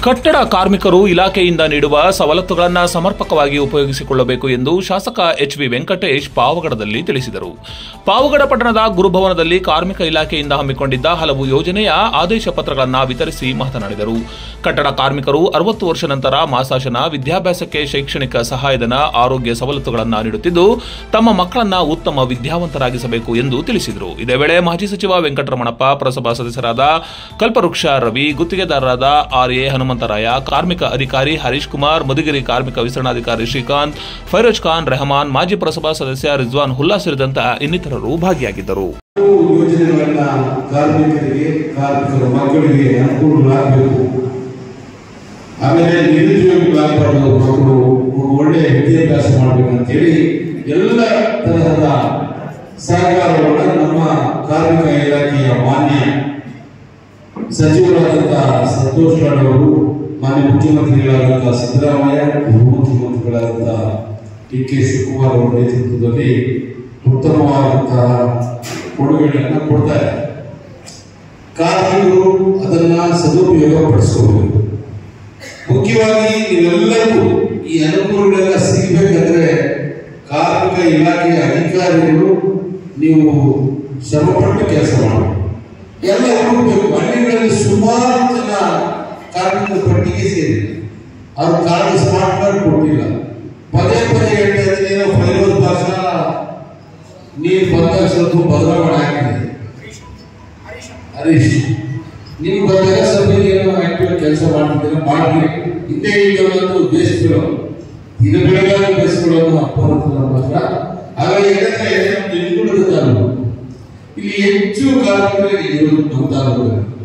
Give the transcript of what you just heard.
ಕಟ್ಟಡ ಕಾರ್ಮಿಕರು ಇಲಾಖೆಯಿಂದ ನೀಡುವ ಸವಲತ್ತುಗಳನ್ನು ಸಮರ್ಪಕವಾಗಿ ಉಪಯೋಗಿಸಿಕೊಳ್ಳಬೇಕು ಎಂದು ಶಾಸಕ ಎಚ್.ವಿ. ವೆಂಕಟೇಶ್ ಪಾವಗಡದಲ್ಲಿ ತಿಳಿಸಿದರು. ಪಾವಗಡ ಪಟ್ಟಣದ ಗುರುಭವನದಲ್ಲಿ ಕಾರ್ಮಿಕ ಇಲಾಖೆಯಿಂದ ಹಮ್ಮಿಕೊಂಡಿದ್ದ ಹಲವು ಯೋಜನೆಯ ಆದೇಶ ಪತ್ರಗಳನ್ನು ವಿತರಿಸಿ ಮಾತನಾಡಿದರು. ಕಟ್ಟಡ ಕಾರ್ಮಿಕರು 60 ವರ್ಷ ನಂತರ ಮಾಸಾಶನ, ವಿದ್ಯಾಭ್ಯಾಸಕ್ಕೆ ಶೈಕ್ಷಣಿಕ ಸಹಾಯಧನ, ಆರೋಗ್ಯ ಸವಲತ್ತುಗಳನ್ನು ನೀಡುತ್ತಿದ್ದು ತಮ್ಮ ಮಕ್ಕಳನ್ನ ಉತ್ತಮ ವಿದ್ಯಾವಂತರಾಗಿಸಬೇಕು ಎಂದು ತಿಳಿಸಿದರು. ಇದೇ ವೇಳೆ ಮಾಜಿ ಸಚಿವ ವೆಂಕಟರಮಣಪ್ಪ, ಪುರಸಭಾ ಸದಸ್ಯರಾದ ಕಲ್ಪವೃಕ್ಷ ರವಿ, ಗುತ್ತಿಗೆದಾರರಾದ ಆರ್.ಎ. ಹನುಮಂತರಾಯ, ಕಾರ್ಮಿಕ ಅಧಿಕಾರಿ ಹರೀಶ್ ಕುಮಾರ್, ಮಧುಗಿರಿ ಕಾರ್ಮಿಕ ವಿಸ್ತರಣಾಧಿಕಾರಿ ಶ್ರೀಕಾಂತ್, ಫೈರೋಜ್ ಖಾನ್, ರೆಹಮಾನ್, ಮಾಜಿ ಪುರಸಭಾ ಸದಸ್ಯ ರಿಜ್ವಾನ್ ಹುಲ್ಲಾ ಸೇರಿದಂತೆ ಇನ್ನಿತರರು ಭಾಗಿಯಾಗಿದ್ದರು. ಯೋಜನೆಗಳನ್ನ ಕಾರ್ಮಿಕರಿಗೆ, ಕಾರ್ಮಿಕರ ಮಕ್ಕಳಿಗೆ ಅನುಕೂಲವಾಗಬೇಕು. ಆಮೇಲೆ ನಿರುದ್ಯೋಗಿಗಳಾಗಬಾರ್ದು, ಮಕ್ಕಳು ಒಳ್ಳೆಯ ವಿದ್ಯಾಭ್ಯಾಸ ಮಾಡಬೇಕಂತೇಳಿ ಎಲ್ಲ ತರಹದ ಸಹಕಾರವನ್ನು ನಮ್ಮ ಕಾರ್ಮಿಕ ಇಲಾಖೆಯ ಮಾನ್ಯ ಸಚಿವರಾದಂತಹ ಸಂತೋಷ್ ಲಾಡ್ ಅವರು, ಮಾನ್ಯ ಮುಖ್ಯಮಂತ್ರಿಗಳಾದಂತಹ ಸಿದ್ದರಾಮಯ್ಯ, ಉಪಮುಖ್ಯಮಂತ್ರಿಗಳಾದಂತಹ ಡಿ.ಕೆ. ಶಿವಕುಮಾರ್ ಅವರ ನೇತೃತ್ವದಲ್ಲಿ ಉತ್ತಮವಾದಂತಹ ಕೊಡುಗೆಗಳನ್ನು ಕೊಡ್ತಾರೆ. ಕಾರ್ಮಿಕರು ಅದನ್ನ ಸದುಪಯೋಗ ಪಡಿಸ್ಕೋಬೇಕು. ಮುಖ್ಯವಾಗಿ ನೀವೆಲ್ಲರಿಗೂ ಈ ಅನುಕೂಲಗಳೆಲ್ಲ ಸಿಗಬೇಕಂದ್ರೆ ಕಾರ್ಮಿಕ ಇಲಾಖೆಯ ಅಧಿಕಾರಿಗಳು ನೀವು ಶ್ರಮಪಟ್ಟು ಕೆಲಸ ಮಾಡಬೇಕು. ಎಲ್ಲ ಹುಡುಕಬೇಕು. ಹಳ್ಳಿಗಳಲ್ಲಿ ಸುಮಾರು ಜನ ಕಾರ್ಮಿಕರ ಪಟ್ಟಿಗೆ ಸೇರಿದೆ. ಅವ್ರ ಕಾರ್ಡ್ ಸ್ಮಾರ್ಟ್ ಕಾರ್ಡ್ ಕೊಟ್ಟಿಲ್ಲ. ಪದೇ ಪದೇ ಹೇಳ್ತಾ ಇದ್ದೀನಿ, ಫೈರೋಜ್ ಭಾಷಣ ನೀರು ಬಂದಾಗ ಸ್ವಲ್ಪ ಬದಲಾವಣೆ ಆಗ್ತಿದೆ. ಹರೀಶ್ ನೀವು ಬಂದಾಗ ಸ್ವಲ್ಪ ಏನೋ ಆಕ್ಟಿವ್ ಕೆಲಸ ಮಾಡ್ತಿದ್ದೀರ, ಮಾಡ್ತೀರಿ. ಹಿಂದೆ ಈಗ ಒಂದು ಬೇಯಿಸ್ಬಿಡೋ, ಇದು ಬೆಳಗಾವಿ ಬೇಯಿಸ್ಬಿಡೋದು ಅಪ್ಪ. ಹಾಗಾಗಿ ಯಾಕಂದ್ರೆ ಇಲ್ಲಿ ಹೆಚ್ಚು ಕಾರ್ಮಿಕರಿಗೆ ಇರೋದು ನಮ್ಮ ತಾಲೂಕು.